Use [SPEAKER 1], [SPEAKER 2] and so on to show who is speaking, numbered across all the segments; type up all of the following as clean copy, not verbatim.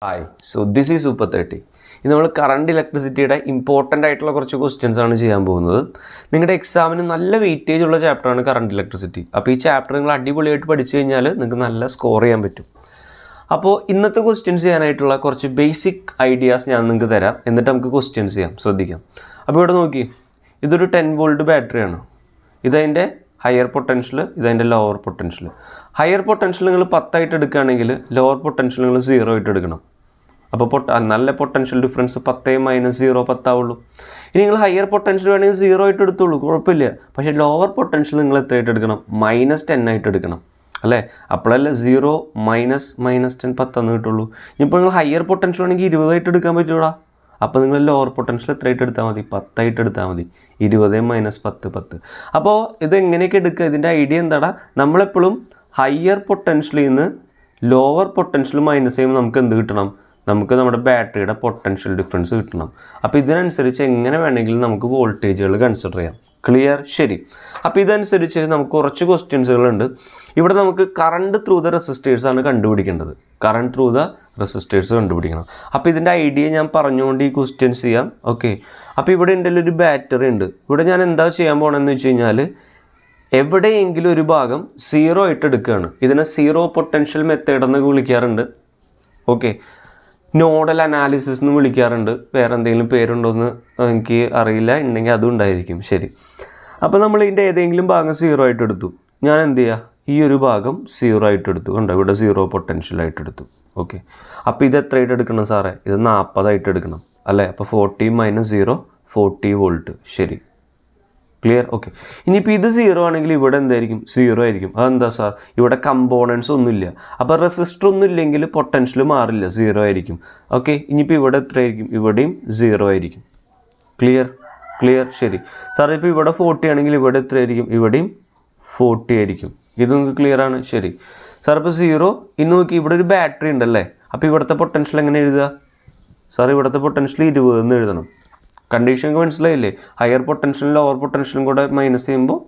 [SPEAKER 1] Hi, so this is super 30. ഇത് നമ്മൾ current ഇലക്ട്രിസിറ്റിയുടെ important ആയിട്ടുള്ള കുറച്ച് ക്വസ്റ്റ്യൻസ് ആണ് ചെയ്യാൻ പോകുന്നത്. നിങ്ങളുടെ എക്സാമിന് നല്ല വെയിറ്റേജ് ഉള്ള ചാപ്റ്ററാണ് കറണ്ട് ഇലക്ട്രിസിറ്റി. അപ്പോൾ ഈ ചാപ്റ്റർ നിങ്ങൾ അടിപൊളിയായിട്ട് പഠിച്ചു കഴിഞ്ഞാൽ നിങ്ങൾക്ക് നല്ല സ്കോർ ചെയ്യാൻ പറ്റും. അപ്പോൾ ഇന്നത്തെ ക്വസ്റ്റ്യൻസ് ചെയ്യാനായിട്ടുള്ള കുറച്ച് ബേസിക് ഐഡിയാസ് ഞാൻ നിങ്ങൾക്ക് തരാം, എന്നിട്ട് നമുക്ക് ക്വസ്റ്റ്യൻസ് ചെയ്യാം. ശ്രദ്ധിക്കാം. അപ്പോൾ ഇവിടെ നോക്കി, ഇതൊരു 10 വോൾട്ട് ബാറ്ററിയാണ്. ഇതതിൻ്റെ ഹയർ പൊട്ടൻഷ്യൽ, ഇതതിൻ്റെ ലോവർ പൊട്ടൻഷ്യൽ. ഹയർ പൊട്ടൻഷ്യൽ നിങ്ങൾ 10 ആയിട്ട് എടുക്കുകയാണെങ്കിൽ ലോവർ പൊട്ടൻഷ്യൽ നിങ്ങൾ 0 ആയിട്ട് എടുക്കണം. അപ്പോൾ നല്ല പൊട്ടൻഷ്യൽ ഡിഫറൻസ് 10 - 0 10 ആവുള്ളൂ. ഇനി നിങ്ങൾ ഹയർ പൊട്ടൻഷ്യൽ വേണമെങ്കിൽ 0 ആയിട്ട് എടുത്തോളൂ, കുഴപ്പമില്ല. പക്ഷേ ലോവർ പൊട്ടൻഷ്യൽ നിങ്ങൾ എത്രയായിട്ട് എടുക്കണം? -10 ആയിട്ട് എടുക്കണം, അല്ലേ? അപ്പോഴല്ലേ 0 -10 10 എന്ന് കിട്ടുള്ളൂ. ഇപ്പോൾ നിങ്ങൾ ഹയർ പൊട്ടൻഷ്യൽ വേണമെങ്കിൽ 20 ആയിട്ട് എടുക്കാൻ പറ്റൂടാ. അപ്പോൾ നിങ്ങൾ ലോവർ പൊട്ടൻഷ്യൽ എത്രയായിട്ട് എടുത്താൽ മതി? 10 ആയിട്ട് എടുത്താൽ മതി. 20 - 10 10. അപ്പോൾ ഇത് എങ്ങനെയൊക്കെ എടുക്കുക? ഇതിൻ്റെ ഐഡിയ എന്താടാ? നമ്മളെപ്പോഴും ഹയർ പൊട്ടൻഷ്യലിൽ നിന്ന് ലോവർ പൊട്ടൻഷ്യൽ മൈനസ് ചെയ്യുമ്പോൾ നമുക്ക് എന്ത് കിട്ടണം? നമുക്ക് നമ്മുടെ ബാറ്ററിയുടെ പൊട്ടൻഷ്യൽ ഡിഫറൻസ് കിട്ടണം. അപ്പോൾ ഇതിനനുസരിച്ച് എങ്ങനെ വേണമെങ്കിലും നമുക്ക് വോൾട്ടേജുകൾ കൺസിഡർ ചെയ്യാം. ക്ലിയർ? ശരി. അപ്പോൾ ഇതനുസരിച്ച് നമുക്ക് കുറച്ച് ക്വസ്റ്റ്യൻസുകളുണ്ട്. ഇവിടെ നമുക്ക് കറണ്ട് ത്രൂ ദ റെസിസ്റ്റേഴ്സാണ് കണ്ടുപിടിക്കേണ്ടത്. കറണ്ട് ത്രൂ ദ റെസിസ്റ്റേഴ്സ് കണ്ടുപിടിക്കണം. അപ്പോൾ ഇതിൻ്റെ ഐഡിയ ഞാൻ പറഞ്ഞുകൊണ്ട് ഈ ക്വസ്റ്റ്യൻസ് ചെയ്യാം. ഓക്കെ. അപ്പോൾ ഇവിടെ എൻ്റെ ഒരു ബാറ്ററി ഉണ്ട്. ഇവിടെ ഞാൻ എന്താ ചെയ്യാൻ പോകണമെന്ന് വെച്ച് കഴിഞ്ഞാൽ, എവിടെയെങ്കിലും ഒരു ഭാഗം 0 ആയിട്ട് എടുക്കുകയാണ്. ഇതിനെ സീറോ പൊട്ടൻഷ്യൽ മെത്തേഡ് എന്നൊക്കെ വിളിക്കാറുണ്ട്. ഓക്കെ. നോഡൽ അനാലിസിസ് എന്ന് വിളിക്കാറുണ്ട്. വേറെ എന്തെങ്കിലും പേരുണ്ടോയെന്ന് എനിക്ക് അറിയില്ല, ഉണ്ടെങ്കിൽ അതും ഉണ്ടായിരിക്കും. ശരി. അപ്പോൾ നമ്മൾ ഇതിൻ്റെ ഏതെങ്കിലും ഭാഗം 0 ആയിട്ട് എടുത്തു. ഞാൻ എന്ത് ചെയ്യുക? ഈ ഒരു ഭാഗം 0 ആയിട്ട് എടുത്തു. കണ്ടോ, ഇവിടെ 0 പൊട്ടൻഷ്യലായിട്ട് എടുത്തു. ഓക്കെ. അപ്പോൾ ഇത് എത്രയായിട്ട് എടുക്കണം സാറേ? ഇത് 40 ആയിട്ട് എടുക്കണം, അല്ലേ? അപ്പോൾ 40 - 0 40 വോൾട്ട്. ശരി. ക്ലിയർ? ഓക്കെ. ഇനിയിപ്പോൾ ഇത് 0 ആണെങ്കിൽ ഇവിടെ എന്തായിരിക്കും? 0 ആയിരിക്കും. അതെന്താ സാർ? ഇവിടെ കമ്പോണൻസ് ഒന്നുമില്ല. അപ്പോൾ റെസിസ്റ്റർ ഒന്നും ഇല്ലെങ്കിൽ പൊട്ടൻഷ്യൽ മാറില്ല, 0 ആയിരിക്കും. ഓക്കെ. ഇനിയിപ്പോൾ ഇവിടെ എത്രയായിരിക്കും? ഇവിടെയും 0 ആയിരിക്കും. ക്ലിയർ? ശരി. സാർ ഇപ്പോൾ ഇവിടെ 40 ആണെങ്കിൽ ഇവിടെ എത്രയായിരിക്കും? ഇവിടെയും 40 ആയിരിക്കും. ഇത് നിങ്ങൾക്ക് ക്ലിയർ ആണ്? ശരി. സാർ ഇപ്പോൾ 0 ഇന്ന് നോക്കി, ഇവിടെ ഒരു ബാറ്ററി ഉണ്ടല്ലേ? അപ്പോൾ ഇവിടുത്തെ പൊട്ടൻഷ്യൽ എങ്ങനെ എഴുതുക? സാർ ഇവിടുത്തെ പൊട്ടൻഷ്യൽ 20 എന്ന് എഴുതണം. കണ്ടീഷൻ മനസ്സിലായില്ലേ? ഹയർ പൊട്ടൻഷ്യലും ലോവർ പൊട്ടൻഷ്യലും കൂടെ മൈനസ് ചെയ്യുമ്പോൾ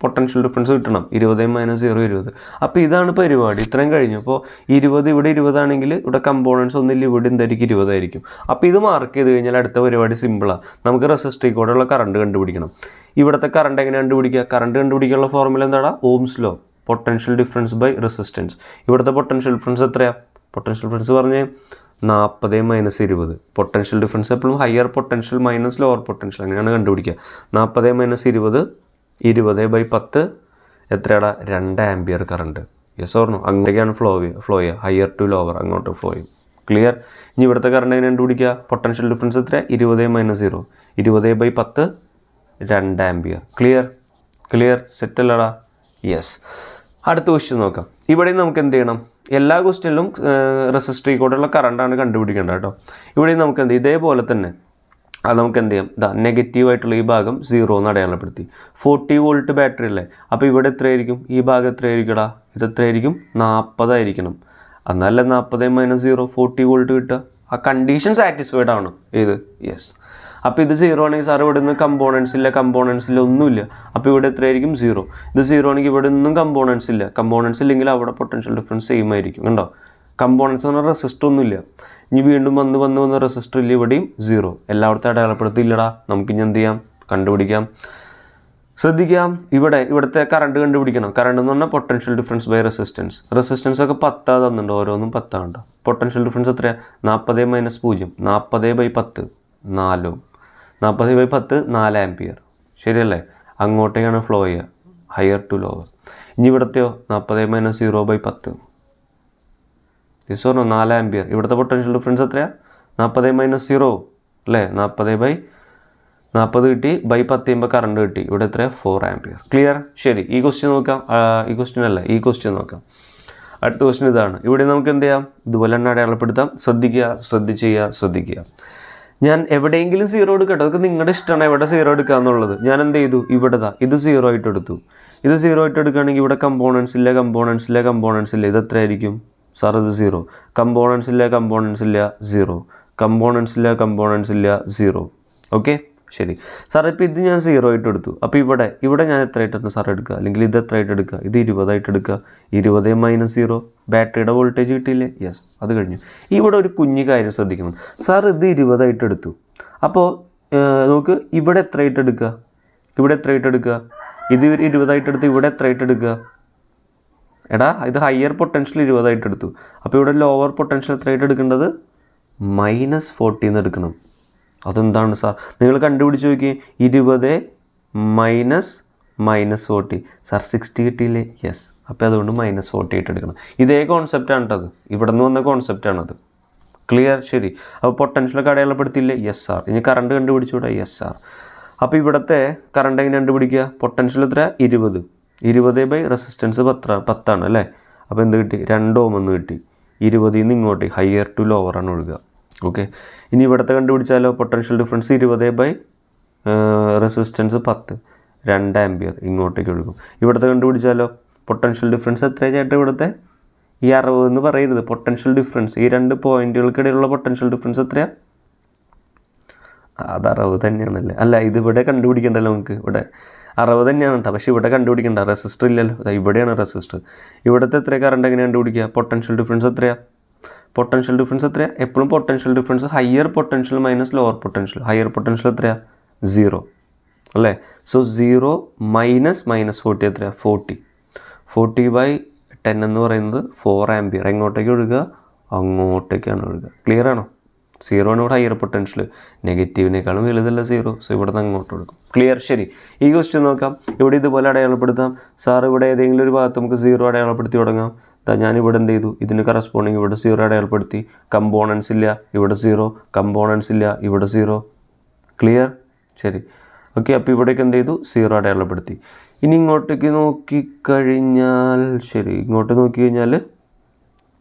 [SPEAKER 1] പൊട്ടൻഷ്യൽ ഡിഫറൻസ് കിട്ടണം. 20 - 0 20. അപ്പോൾ ഇതാണ് പരിപാടി. ഇത്രയും കഴിഞ്ഞു. അപ്പോൾ 20 ഇവിടെ 20 ആണെങ്കിൽ ഇവിടെ കമ്പോണൻസ് ഒന്നില്ല, ഇവിടെ എന്തായിരിക്കും? 20 ആയിരിക്കും. അപ്പോൾ ഇത് മാർക്ക് ചെയ്ത് കഴിഞ്ഞാൽ അടുത്ത പരിപാടി സിമ്പിളാണ്. നമുക്ക് റെസിസ്റ്ററിൽ കൂടെയുള്ള കറണ്ട് കണ്ടുപിടിക്കണം. ഇവിടുത്തെ കറണ്ട് എങ്ങനെ കണ്ടുപിടിക്കുക? കറണ്ട് കണ്ടുപിടിക്കാനുള്ള ഫോർമുല എന്താണ്? Ohm's law, potential difference by resistance. ഇവിടുത്തെ പൊട്ടൻഷ്യൽ ഡിഫറൻസ് എത്രയാണ്? പൊട്ടൻഷ്യൽ ഡിഫറൻസ് പറഞ്ഞേ 40 - 20. പൊട്ടൻഷ്യൽ ഡിഫറൻസ് എപ്പോഴും higher potential minus lower potential, അങ്ങനെയാണ് കണ്ടുപിടിക്കുക. 40 - 20 20/10 എത്രയാടാ? 2 ampere current. Yes or no? അങ്ങനെയൊക്കെയാണ് ഫ്ലോ ചെയ്യുക. ഹയർ ടു ലോവർ അങ്ങോട്ട് ഫ്ലോ ചെയ്യും. ക്ലിയർ? ഇനി ഇവിടുത്തെ കറണ്ട് എങ്ങനെ കണ്ടുപിടിക്കുക? പൊട്ടൻഷ്യൽ ഡിഫറൻസ് എത്ര? 20 - 0 20/10 2 ആംപിയർ. ക്ലിയർ? സെറ്റ് അല്ലടാ? യെസ്. അടുത്ത ക്വസ്റ്റ്യൻ നോക്കാം. ഇവിടെ നമുക്ക് എന്ത് ചെയ്യണം? എല്ലാ ക്വസ്റ്റ്യനിലും റെസിസ്റ്ററിൽ കൂടെയുള്ള കറണ്ടാണ് കണ്ടുപിടിക്കേണ്ടത് കേട്ടോ. ഇവിടെ നമുക്ക് എന്ത് ഇതേപോലെ തന്നെ അത് നമുക്ക് എന്ത് ചെയ്യാം? നെഗറ്റീവായിട്ടുള്ള ഈ ഭാഗം 0 എന്ന് അടയാളപ്പെടുത്തി. 40 വോൾട്ട് ബാറ്ററി അല്ലേ? അപ്പോൾ ഇവിടെ എത്രയായിരിക്കും? ഈ ഭാഗം എത്രയായിരിക്കടാ? ഇത് എത്രയായിരിക്കും? 40 ആയിരിക്കണം. എന്നല്ല 40 - 0 40 വോൾട്ട് കിട്ടുക. ആ കണ്ടീഷൻ സാറ്റിസ്ഫൈഡ് ആണ്. ഏത്? യെസ്. അപ്പോൾ ഇത് 0 ആണെങ്കിൽ സാർ ഇവിടെ നിന്ന് കമ്പോണൻസ് ഇല്ല ഒന്നുമില്ല. അപ്പോൾ ഇവിടെ എത്രയായിരിക്കും? 0. ഇത് 0 ആണെങ്കിൽ ഇവിടെ ഒന്നും കമ്പോണൻസ് ഇല്ലെങ്കിൽ അവിടെ പൊട്ടൻഷ്യൽ ഡിഫറൻസ് സെയിം ആയിരിക്കും. കണ്ടോ? കമ്പോണൻസ് എന്ന് പറഞ്ഞാൽ റെസിസ്റ്റർ ഒന്നുമില്ല. ഇനി വീണ്ടും വന്ന് റെസിസ്റ്റർ ഇല്ല, ഇവിടെയും 0. എല്ലായിടത്തും അടയാളപ്പെടുത്തിയില്ലടാ. നമുക്കിനി എന്ത് ചെയ്യാം? കണ്ടുപിടിക്കാം. ശ്രദ്ധിക്കാം. ഇവിടുത്തെ കറണ്ട് കണ്ടുപിടിക്കണം. കറണ്ട് എന്ന് പറഞ്ഞാൽ പൊട്ടൻഷ്യൽ ഡിഫറൻസ് ബൈ റെസിസ്റ്റൻസ് ഒക്കെ 10 തന്നിട്ടുണ്ട്. ഓരോന്നും 10 ഉണ്ടോ? പൊട്ടൻഷ്യൽ ഡിഫറൻസ് എത്രയാണ്? 40 - 0 40/10 4. 40/10 4 ആംപിയർ. ശരിയല്ലേ? അങ്ങോട്ടേക്കാണ് ഫ്ലോ ചെയ്യുക, ഹയർ ടു ലോവർ. ഇനി ഇവിടത്തെയോ? 40 - 0/10 ഡിസോർണോ 4 ആംപിയർ. ഇവിടുത്തെ പൊട്ടൻഷ്യൽ ഡിഫറൻസ് എത്രയാണ്? 40 - 0 അല്ലേ? 40/40 കിട്ടി, 10 ചെയ്യുമ്പോൾ കറണ്ട് കിട്ടി. ഇവിടെ എത്രയാണ്? 4 ആംപിയർ. ക്ലിയർ? ശരി. ഈ ക്വസ്റ്റ്യൻ നോക്കാം. ഈ ക്വസ്റ്റ്യൻ നോക്കാം. അടുത്ത ക്വസ്റ്റ്യൻ ഇതാണ്. ഇവിടെ നമുക്ക് എന്ത് ചെയ്യാം? ഇതുപോലെ തന്നെ അടയാളപ്പെടുത്താം. ശ്രദ്ധിക്കുക. ഞാൻ എവിടെയെങ്കിലും 0 എടുക്കട്ടെ, അതൊക്കെ നിങ്ങളുടെ ഇഷ്ടമാണ് എവിടെ 0 എടുക്കുക എന്നുള്ളത്. ഞാൻ എന്ത് ചെയ്തു? ഇത് 0 ആയിട്ട് എടുത്തു. ഇത് 0 ആയിട്ട് എടുക്കുകയാണെങ്കിൽ ഇവിടെ കമ്പോണൻസ് ഇല്ല. ഇത് എത്രയായിരിക്കും? സാർ ഇത് 0. കമ്പോണൻസ് ഇല്ല 0. കമ്പോണൻസ് ഇല്ല 0. ഓക്കെ. ശരി സാർ ഇപ്പോൾ ഇത് ഞാൻ 0 ആയിട്ട് എടുത്തു. അപ്പോൾ ഇവിടെ ഞാൻ എത്ര ആയിട്ടാണ് സാർ എടുക്കുക, അല്ലെങ്കിൽ ഇത് എത്ര ആയിട്ട് എടുക്കുക, ഇത് 20 ആയിട്ട് എടുക്കുക. 20 - 0 ബാറ്ററിയുടെ വോൾട്ടേജ് കിട്ടിയില്ലേ? യെസ്, അത് കഴിഞ്ഞു. ഇവിടെ ഒരു കുഞ്ഞു കാര്യം ശ്രദ്ധിക്കണം. സാർ ഇത് 20 ആയിട്ട് എടുത്തു. അപ്പോൾ നമുക്ക് ഇവിടെ എത്ര ആയിട്ട് എടുക്കുക, ഇവിടെ എത്ര ആയിട്ട് എടുക്കുക, ഇത് 20 ആയിട്ട് എടുത്ത് ഇവിടെ എത്ര ആയിട്ട് എടുക്കുക? എടാ, ഇത് ഹയർ പൊട്ടൻഷ്യൽ 20 ആയിട്ട് എടുത്തു. അപ്പോൾ ഇവിടെ ലോവർ പൊട്ടൻഷ്യൽ എത്ര ആയിട്ട് എടുക്കേണ്ടത്? -40 എന്ന് എടുക്കണം. അതെന്താണ് സാർ? നിങ്ങൾ കണ്ടുപിടിച്ച് നോക്കി. 20 - -40 സാർ 60 കിട്ടിയില്ലേ? യെസ്. അപ്പോൾ അതുകൊണ്ട് -40 ആയിട്ട് എടുക്കണം. ഇതേ കോൺസെപ്റ്റാണ് കേട്ടത്, ഇവിടെ നിന്ന് വന്ന കോൺസെപ്റ്റാണത്. ക്ലിയർ? ശരി. അപ്പോൾ പൊട്ടൻഷ്യലൊക്കെ അടയാളപ്പെടുത്തിയില്ലേ? Yes sir. ഇനി കറണ്ട് കണ്ടുപിടിച്ചുകൂടെ? Yes sir. അപ്പോൾ ഇവിടുത്തെ കറണ്ട് എങ്ങനെ കണ്ടുപിടിക്കുക? പൊട്ടൻഷ്യൽ എത്ര? 20. 20 റെസിസ്റ്റൻസ് 10 അല്ലേ? അപ്പോൾ എന്ത് കിട്ടി? 2 ഓം എന്ന് കിട്ടി. 20 നിന്ന് ഇങ്ങോട്ട് ഹയർ ടു ലോവർ ആണ് ഒഴുകുക. ഓക്കെ. ഇനി ഇവിടുത്തെ കണ്ടുപിടിച്ചാലോ? പൊട്ടൻഷ്യൽ ഡിഫറൻസ് 20 റെസിസ്റ്റൻസ് 10, 2 ആംപിയർ ഇങ്ങോട്ടേക്ക് ഒഴുകും. ഇവിടുത്തെ കണ്ടുപിടിച്ചാലോ? പൊട്ടൻഷ്യൽ ഡിഫറൻസ് എത്രയാണ് ചേട്ടാ ഇവിടുത്തെ? ഈ 60 എന്ന് പറയരുത്, പൊട്ടൻഷ്യൽ ഡിഫറൻസ്. ഈ 2 പോയിന്റുകൾക്കിടയിലുള്ള പൊട്ടൻഷ്യൽ ഡിഫറൻസ് എത്രയാണ്? അത് 60 തന്നെയാണല്ലേ? അല്ല, ഇതിവിടെ കണ്ടുപിടിക്കണ്ടല്ലോ നമുക്ക്. ഇവിടെ 60 തന്നെയാണ് കേട്ടോ. പക്ഷേ ഇവിടെ കണ്ടുപിടിക്കണ്ട, റെസിസ്റ്റർ ഇല്ലല്ലോ. ഇവിടെയാണ് റെസിസ്റ്റർ. ഇവിടുത്തെ എത്ര കറണ്ട് എങ്ങനെ കണ്ടുപിടിക്കുക? പൊട്ടൻഷ്യൽ ഡിഫറൻസ് എത്രയാണ്? പൊട്ടൻഷ്യൽ ഡിഫറൻസ് എത്രയാണ്? എപ്പോഴും potential difference higher potential minus lower potential. Higher potential എത്രയാണ്? 0 അല്ലേ? സോ 0 - -40 എത്രയാണ്? 40. 40/10 എന്ന് പറയുന്നത് 4 ആംപിയർ. എങ്ങോട്ടേക്ക് ഒഴുകുക? അങ്ങോട്ടേക്കാണ് ഒഴുകുക. ക്ലിയർ ആണോ? 0 ആണ് ഇവിടെ ഹയർ പൊട്ടൻഷ്യൽ. നെഗറ്റീവിനേക്കാളും വലുതല്ല 0. സോ ഇവിടെ നിന്ന് അങ്ങോട്ട് കൊടുക്കും. ക്ലിയർ? ശരി. ഈ ക്വസ്റ്റ്യൻ നോക്കാം. ഇവിടെ ഇതുപോലെ അടയാളപ്പെടുത്താം. സാർ ഇവിടെ ഏതെങ്കിലും ഒരു ഭാഗത്ത് നമുക്ക് 0 അടയാളപ്പെടുത്തി തുടങ്ങാം. ഞാനിവിടെ എന്ത് ചെയ്തു? ഇതിന് കറസ്പോണ്ടിങ് ഇവിടെ 0 അടയാളപ്പെടുത്തി. കമ്പോണൻസ് ഇല്ല, ഇവിടെ 0. കമ്പോണൻസ് ഇല്ല, ഇവിടെ 0. ക്ലിയർ? ശരി. ഓക്കെ. അപ്പോൾ ഇവിടേക്ക് എന്ത് ചെയ്തു? 0 അടയാളപ്പെടുത്തി. ഇനി ഇങ്ങോട്ടേക്ക് നോക്കിക്കഴിഞ്ഞാൽ, ശരി, ഇങ്ങോട്ട് നോക്കിക്കഴിഞ്ഞാൽ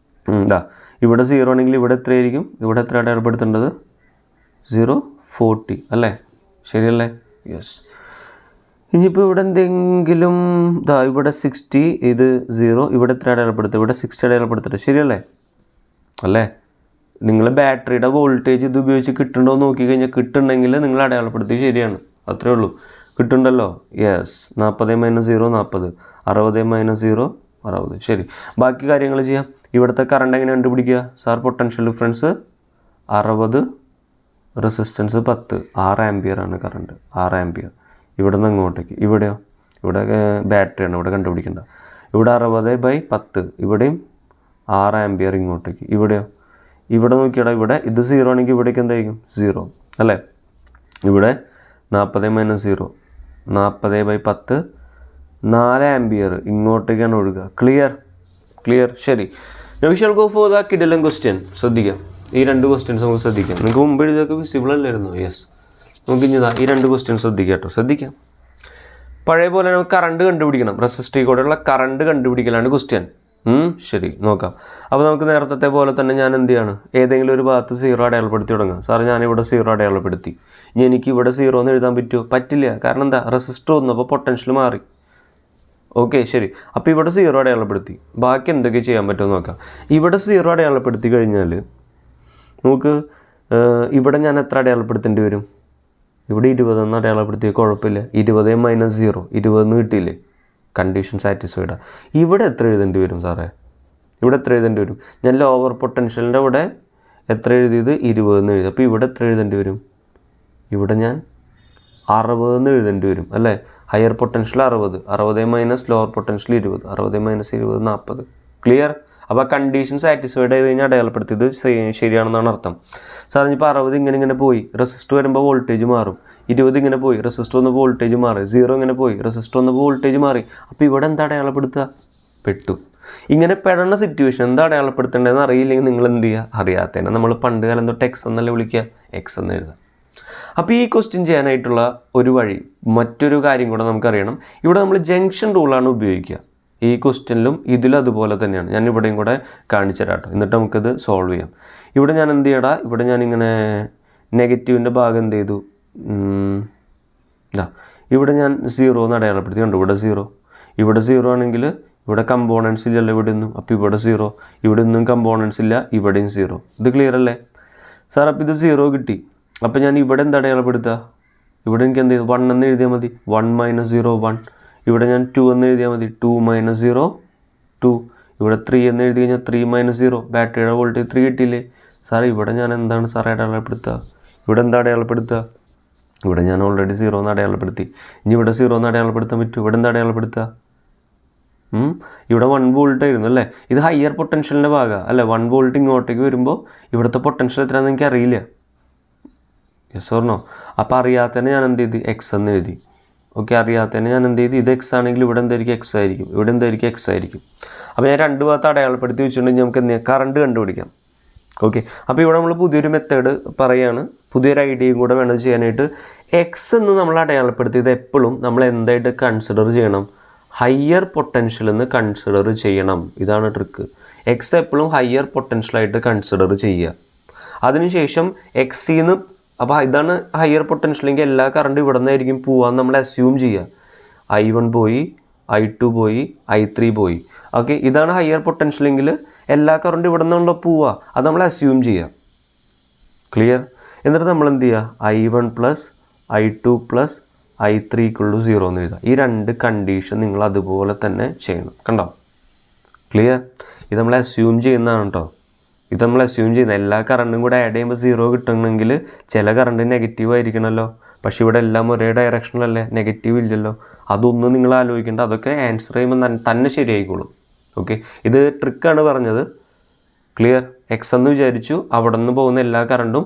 [SPEAKER 1] ഇവിടെ 0 ആണെങ്കിൽ ഇവിടെ എത്രയായിരിക്കും? ഇവിടെ എത്ര അടയാളപ്പെടുത്തേണ്ടത്? 0, 40 അല്ലേ? ശരിയല്ലേ? യെസ്. ഇനിയിപ്പോൾ ഇവിടെ എന്തെങ്കിലും ഇവിടെ 60, ഇത് 0, ഇവിടെ എത്ര അടയാളപ്പെടുത്തുക? ഇവിടെ 60 അടയാളപ്പെടുത്തട്ടെ. ശരിയല്ലേ? അല്ലേ? നിങ്ങൾ ബാറ്ററിയുടെ വോൾട്ടേജ് ഇത് ഉപയോഗിച്ച് കിട്ടുന്നുണ്ടോ എന്ന് നോക്കിക്കഴിഞ്ഞാൽ കിട്ടുന്നുണ്ടെങ്കിൽ നിങ്ങൾ അടയാളപ്പെടുത്തി. ശരിയാണ്, അത്രേ ഉള്ളൂ. കിട്ടുന്നുണ്ടല്ലോ? യെസ്. 40 - 0 40, 60 - 0 60. ശരി. ബാക്കി കാര്യങ്ങൾ ചെയ്യാം. ഇവിടുത്തെ കറണ്ട് എങ്ങനെ കണ്ടുപിടിക്കുക? Sir potential difference 60, resistance 10, 6 ampere ആണ് കറണ്ട്. 6 ആംപിയർ. ഇവിടെ നിന്ന് അങ്ങോട്ടേക്ക്. ഇവിടെയോ? ഇവിടെ ബാറ്ററിയാണ്, ഇവിടെ കണ്ടുപിടിക്കേണ്ട. ഇവിടെ 60/10, ഇവിടെയും 6 ആംപിയർ ഇങ്ങോട്ടേക്ക്. ഇവിടെയോ? ഇവിടെ നോക്കിയാടാ, ഇവിടെ ഇത് 0 ആണെങ്കിൽ ഇവിടേക്ക് എന്തായിരിക്കും? 0 അല്ലേ? ഇവിടെ 40 - 0 40/10, 4 ആംപിയർ ഇങ്ങോട്ടേക്കാണ് ഒഴുകുക. ക്ലിയർ? ക്ലിയർ? ശരി. Now we shall go for the കിടിലൻ ക്വസ്റ്റ്യൻ. ശ്രദ്ധിക്കാം, ഈ 2 ക്വസ്റ്റ്യൻസ് നമുക്ക് ശ്രദ്ധിക്കാം. നിങ്ങൾക്ക് മുമ്പ് എഴുതിയൊക്കെ വിസിബിൾ അല്ലായിരുന്നു? യെസ്. നമുക്ക് ഇനി ഈ 2 ക്വസ്റ്റ്യൻസ് ശ്രദ്ധിക്കാം കേട്ടോ. ശ്രദ്ധിക്കാം. പഴയ പോലെ നമുക്ക് കറണ്ട് കണ്ടുപിടിക്കണം. റെസിസ്റ്ററിൽ കൂടെയുള്ള കറണ്ട് കണ്ടുപിടിക്കലാണ് ക്വസ്റ്റ്യൻ. ശരി, നോക്കാം. അപ്പോൾ നമുക്ക് നേരത്തെ പോലെ തന്നെ ഞാൻ എന്ത് ചെയ്യാണ്? ഏതെങ്കിലും ഒരു ഭാഗത്ത് 0 അടയാളപ്പെടുത്തി തുടങ്ങാം. സാർ ഞാനിവിടെ 0 അടയാളപ്പെടുത്തി. ഇനി എനിക്ക് ഇവിടെ 0 എന്ന് എഴുതാൻ പറ്റുമോ? പറ്റില്ല. കാരണം എന്താ? റെസിസ്റ്റർ വന്നപ്പോൾ പൊട്ടൻഷ്യൽ മാറി. ഓക്കെ, ശരി. അപ്പോൾ ഇവിടെ 0 അടയാളപ്പെടുത്തി. ബാക്കി എന്തൊക്കെ ചെയ്യാൻ പറ്റുമെന്ന് നോക്കാം. ഇവിടെ 0 അടയാളപ്പെടുത്തി കഴിഞ്ഞാൽ നമുക്ക് ഇവിടെ ഞാൻ എത്ര അടയാളപ്പെടുത്തേണ്ടി വരും? ഇവിടെ 20 എന്ന് അടയാളപ്പെടുത്തിയ കുഴപ്പമില്ല. 20 - 0 20 എന്ന് കിട്ടിയില്ലേ? Condition satisfied. ഇവിടെ എത്ര എഴുതേണ്ടി വരും സാറേ? ഇവിടെ എത്ര എഴുതേണ്ടി വരും? ഞാൻ ലോവർ പൊട്ടൻഷ്യലിൻ്റെ ഇവിടെ എത്ര എഴുതിയത്? 20 എന്ന് എഴുതി. അപ്പോൾ ഇവിടെ എത്ര എഴുതേണ്ടി വരും? ഇവിടെ ഞാൻ 60 എന്ന് എഴുതേണ്ടി വരും അല്ലേ? Higher potential 60, 60 - lower potential 20, 60 - 20 40. Clear? അപ്പോൾ കണ്ടീഷൻ സാറ്റിസ്ഫൈഡ് ആയി കഴിഞ്ഞാൽ അടയാളപ്പെടുത്തിയത് ശരിയാണെന്നാണ് അർത്ഥം. സാർ ഇനിയിപ്പോൾ 60 ഇങ്ങനെ പോയി, റെസിസ്റ്റർ വരുമ്പോൾ വോൾട്ടേജ് മാറും. 20 ഇങ്ങനെ പോയി, റെസിസ്റ്റർ വന്നപ്പോൾ വോൾട്ടേജ് മാറി. 0 ഇങ്ങനെ പോയി, റെസിസ്റ്റർ വന്നപ്പോൾ വോൾട്ടേജ് മാറി. അപ്പോൾ ഇവിടെ എന്താ അടയാളപ്പെടുത്തുക? പെട്ടു. ഇങ്ങനെ പെടുന്ന സിറ്റുവേഷൻ എന്താ അടയാളപ്പെടുത്തേണ്ടതെന്ന് അറിയില്ലെങ്കിൽ നിങ്ങൾ എന്ത് ചെയ്യുക? അറിയാത്തതിനെ നമ്മൾ പണ്ട് കാലം തൊട്ട് എക്സ് എന്നല്ലേ വിളിക്കുക? എക്സ് എന്ന് എഴുതാം. അപ്പോൾ ഈ ക്വസ്റ്റ്യൻ ചെയ്യാനായിട്ടുള്ള ഒരു വഴി, മറ്റൊരു കാര്യം കൂടെ നമുക്കറിയണം. ഇവിടെ നമ്മൾ ജംഗ്ഷൻ റൂളാണ് ഉപയോഗിക്കുക. ഈ ക്വസ്റ്റ്യനിലും ഇതിലും അതുപോലെ തന്നെയാണ്. ഞാൻ ഇവിടെയും കൂടെ കാണിച്ചു തരാം കേട്ടോ. എന്നിട്ട് നമുക്കത് സോൾവ് ചെയ്യാം. ഇവിടെ ഞാൻ എന്ത് ചെയ്യടാ? ഇവിടെ ഞാനിങ്ങനെ നെഗറ്റീവിൻ്റെ ഭാഗം എന്ത് ചെയ്തു? ഇവിടെ ഞാൻ 0 എന്ന് അടയാളപ്പെടുത്തി. കണ്ടു? ഇവിടെ 0. ഇവിടെ 0 ആണെങ്കിൽ ഇവിടെ കമ്പോണൻസ് ഇല്ലല്ലോ ഇവിടെ ഒന്നും. അപ്പോൾ ഇവിടെ 0. ഇവിടെ ഒന്നും കമ്പോണൻസ് ഇല്ല, ഇവിടെയും 0. ഇത് ക്ലിയർ അല്ലേ സാർ? അപ്പോൾ ഇത് 0 കിട്ടി. അപ്പോൾ ഞാൻ ഇവിടെ എന്താ അടയാളപ്പെടുത്തുക? ഇവിടെ എനിക്ക് എന്ത് ചെയ്തു 1 എന്ന് എഴുതിയാൽ മതി. 1 - 0 1. ഇവിടെ ഞാൻ 2 എന്ന് എഴുതിയാൽ മതി. 2 - 0 2. ഇവിടെ 3 എന്ന് എഴുതി കഴിഞ്ഞാൽ 3 - 0 ബാറ്ററിയുടെ വോൾട്ടേജ് 3 കിട്ടിയില്ലേ സാർ? ഇവിടെ ഞാൻ എന്താണ് സാറേ അടയാളപ്പെടുത്തുക? ഇവിടെ എന്താ അടയാളപ്പെടുത്തുക? ഇവിടെ ഞാൻ ഓൾറെഡി 0 എന്ന് അടയാളപ്പെടുത്തി. ഇനി ഇവിടെ 0 എന്ന് അടയാളപ്പെടുത്താൻ പറ്റും. ഇവിടെ എന്താ അടയാളപ്പെടുത്തുക? ഇവിടെ 1 വോൾട്ട് ആയിരുന്നു അല്ലേ? ഇത് ഹയർ പൊട്ടൻഷ്യലിൻ്റെ ഭാഗമാണ് അല്ലേ? 1 വോൾട്ട് ഇങ്ങോട്ടേക്ക് വരുമ്പോൾ ഇവിടുത്തെ പൊട്ടൻഷ്യൽ എത്രയാണെന്ന് എനിക്ക് അറിയില്ല. Yes or no? അപ്പോൾ അറിയാത്തതിനെ ഞാൻ എന്ത് ചെയ്ത് എക്സ് എന്ന് എഴുതി. ഓക്കെ, അറിയാത്തതിനെ ഞാൻ എന്ത് ചെയ്ത് ഇത് എക്സ് ആണെങ്കിൽ ഇവിടെ എന്തായിരിക്കും എക്സ് ആയിരിക്കും, ഇവിടെ എന്തായിരിക്കും എക്സ് ആയിരിക്കും. അപ്പോൾ ഞാൻ രണ്ട് ഭാഗത്ത് അടയാളപ്പെടുത്തി വെച്ചിട്ടുണ്ടെങ്കിൽ നമുക്ക് എന്ത് ചെയ്യാം? കറണ്ട് കണ്ടുപിടിക്കാം. ഓക്കെ, അപ്പോൾ ഇവിടെ നമ്മൾ പുതിയൊരു മെത്തേഡ് പറയുകയാണ്, പുതിയൊരു ഐഡിയയും കൂടെ വേണം ചെയ്യാനായിട്ട്. എക്സ് എന്ന് നമ്മൾ അടയാളപ്പെടുത്തിയത് എപ്പോഴും നമ്മൾ എന്തായിട്ട് കൺസിഡർ ചെയ്യണം? ഹയർ പൊട്ടൻഷ്യൽ എന്ന് കൺസിഡർ ചെയ്യണം. ഇതാണ് ട്രിക്ക്. എക്സ് എപ്പോഴും ഹയർ പൊട്ടൻഷ്യലായിട്ട് കൺസിഡർ ചെയ്യുക. അതിനുശേഷം എക്സിന്ന്, അപ്പോൾ ഇതാണ് ഹയർ പൊട്ടൻഷ്യലെങ്കിൽ എല്ലാ കറണ്ട് ഇവിടെ നിന്നായിരിക്കും പോകാമെന്ന് നമ്മൾ അസ്യൂം ചെയ്യുക. I1 പോയി, I2 പോയി, I3 പോയി. ഓക്കെ, ഇതാണ് ഹയർ പൊട്ടൻഷ്യലെങ്കിൽ എല്ലാ കറണ്ട് ഇവിടെ നിന്നുള്ള പോവുക, അത് നമ്മൾ അസ്യൂം ചെയ്യുക. ക്ലിയർ? എന്നിട്ട് നമ്മൾ എന്ത് ചെയ്യുക? I1 + I2 + I3 = 0 എന്ന് എഴുതുക. ഈ രണ്ട് കണ്ടീഷൻ നിങ്ങൾ അതുപോലെ തന്നെ ചെയ്യണം. കണ്ടോ? ക്ലിയർ? ഇത് നമ്മൾ അസ്യൂം ചെയ്യുന്നതാണ് കേട്ടോ. ഇത് നമ്മൾ അസ്യൂം ചെയ്യുന്ന എല്ലാ കറണ്ടും കൂടെ ആഡ് ചെയ്യുമ്പോൾ 0 കിട്ടണമെങ്കിൽ ചില കറണ്ട് നെഗറ്റീവ് ആയിരിക്കണമല്ലോ. പക്ഷേ ഇവിടെ എല്ലാം ഒരേ ഡയറക്ഷനിലല്ലേ, നെഗറ്റീവ് ഇല്ലല്ലോ. അതൊന്നും നിങ്ങൾ ആലോചിക്കേണ്ട, അതൊക്കെ ആൻസർ ചെയ്യുമ്പോൾ തന്നെ ശരിയായിക്കോളും. ഓക്കെ, ഇത് ട്രിക്കാണ് പറഞ്ഞത്. ക്ലിയർ? എക്സ് എന്ന് വിചാരിച്ചു, അവിടെ നിന്ന് പോകുന്ന എല്ലാ കറണ്ടും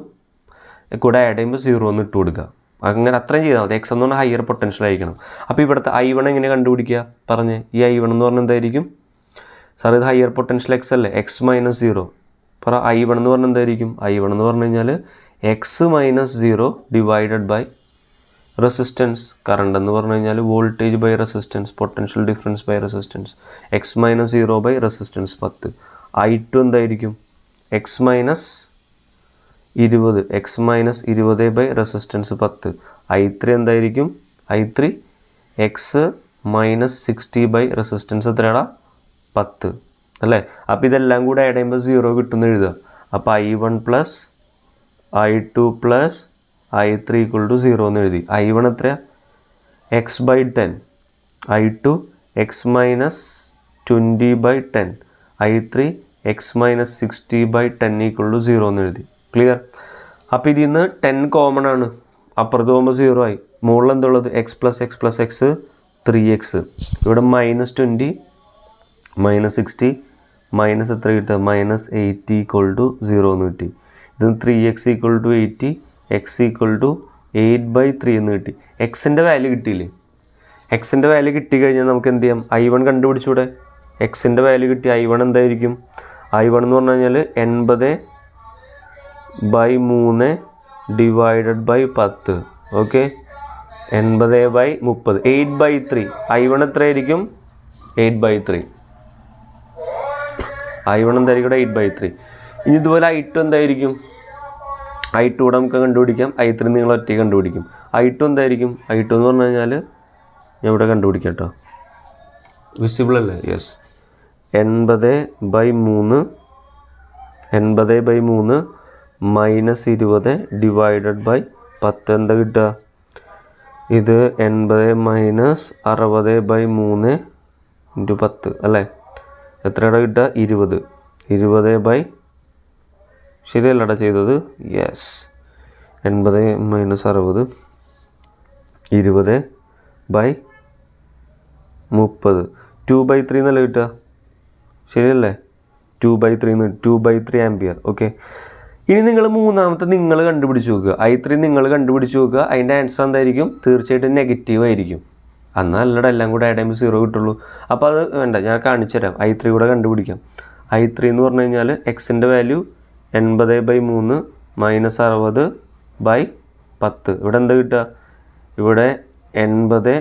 [SPEAKER 1] കൂടെ ആഡ് ചെയ്യുമ്പോൾ 0 എന്ന് ഇട്ട് കൊടുക്കുക. അങ്ങനെ അത്രയും ചെയ്താൽ മതി. എക്സ് എന്ന് പറഞ്ഞാൽ ഹയർ പൊട്ടൻഷ്യൽ ആയിരിക്കണം. അപ്പോൾ ഇവിടുത്തെ I1 എങ്ങനെ കണ്ടുപിടിക്കുക പറഞ്ഞ്? ഈ I1 എന്ന് പറഞ്ഞാൽ എന്തായിരിക്കും സാർ? ഇത് ഹയർ പൊട്ടൻഷ്യൽ എക്സ് അല്ലേ? X - 0. പറ, I1 എന്ന് പറഞ്ഞാൽ എന്തായിരിക്കും? I1 എന്ന് പറഞ്ഞു കഴിഞ്ഞാൽ X - 0 divided by resistance. Current എന്ന് പറഞ്ഞു കഴിഞ്ഞാൽ voltage by resistance, potential difference by resistance. X - 0 by resistance 10. I2 എന്തായിരിക്കും? X - 20 by resistance 10. I3 എന്തായിരിക്കും? I3 X - 60 by resistance എത്രയാടാ? 10 അല്ലേ? അപ്പോൾ ഇതെല്ലാം കൂടെ ആഡ് ചെയ്യുമ്പോൾ 0 കിട്ടുമെന്ന് എഴുതുക. അപ്പോൾ I1 + I2 + I3 = 0 എന്ന് എഴുതി. I1 എത്രയാ? X/10. I2 X - 20/10. I3 X - 60/10 = 0 എന്ന് എഴുതി. ക്ലിയർ? അപ്പോൾ ഇതിൽ നിന്ന് 10 കോമൺ ആണ്, അപ്പുറത്ത് പോകുമ്പോൾ 0 ആയി. മുകളിൽ എന്തുള്ളത്? X + X + X 3x. ഇവിടെ -20 -60 മൈനസ് എത്ര കിട്ടുക? -80 = 0 എന്ന് കിട്ടി. ഇത് 3x = 80, x = 8/3 എന്ന് കിട്ടി. എക്സിൻ്റെ വാല്യൂ കിട്ടിയില്ലേ? എക്സിൻ്റെ വാല്യൂ കിട്ടിക്കഴിഞ്ഞാൽ നമുക്ക് എന്ത് ചെയ്യാം? I1 കണ്ടുപിടിച്ചൂടെ? എക്സിൻ്റെ വാല്യൂ കിട്ടി. I1 എന്തായിരിക്കും? I1 എന്ന് പറഞ്ഞു കഴിഞ്ഞാൽ 80/3 ഡിവൈഡഡ് ബൈ 10. ഓക്കെ, 80/30, 8/3. I1 എത്രയായിരിക്കും? 8/3. I1 എന്തായിരിക്കും? 8/3. ഇനി ഇതുപോലെ I2 എന്തായിരിക്കും? I2 കൂടെ നമുക്ക് കണ്ടുപിടിക്കാം. I3 നിങ്ങൾ ഒറ്റയ്ക്ക് കണ്ടുപിടിക്കും. I2 എന്തായിരിക്കും? I2 എന്ന് പറഞ്ഞു കഴിഞ്ഞാൽ ഞാൻ ഇവിടെ കണ്ടുപിടിക്കാം കേട്ടോ. വിസിബിൾ അല്ലേ? യെസ്. 80/3 -20 ഡിവൈഡഡ് ബൈ 10 എന്താ കിട്ടുക? ഇത് 80 - 60/3 × 10 അല്ലേ? എത്രയുടെ കിട്ടുക? 20. 20 ശരിയല്ലടാ ചെയ്തത്? യെസ്. 80 - 60 20/30 2/3 എന്നല്ല കിട്ടുക? ശരിയല്ലേ? 2/3 ആംപിയർ. ഓക്കെ, ഇനി നിങ്ങൾ മൂന്നാമത്തെ നിങ്ങൾ കണ്ടുപിടിച്ച് നോക്കുക. I3 നിങ്ങൾ കണ്ടുപിടിച്ച് നോക്കുക. അതിൻ്റെ ആൻസർ എന്തായിരിക്കും? തീർച്ചയായിട്ടും നെഗറ്റീവ് ആയിരിക്കും. എന്നല്ലട എല്ലാം കൂടെ ആഡ് ചെയ്യുമ്പോൾ 0 കിട്ടുള്ളൂ. അപ്പോൾ അത് വേണ്ട, ഞാൻ കാണിച്ചു തരാം. I3 കൂടെ കണ്ടുപിടിക്കാം. I3 എന്ന് പറഞ്ഞു കഴിഞ്ഞാൽ എക്സിൻ്റെ വാല്യൂ 80/3 -60/10. ഇവിടെ എന്താ കിട്ടുക? ഇവിടെ 80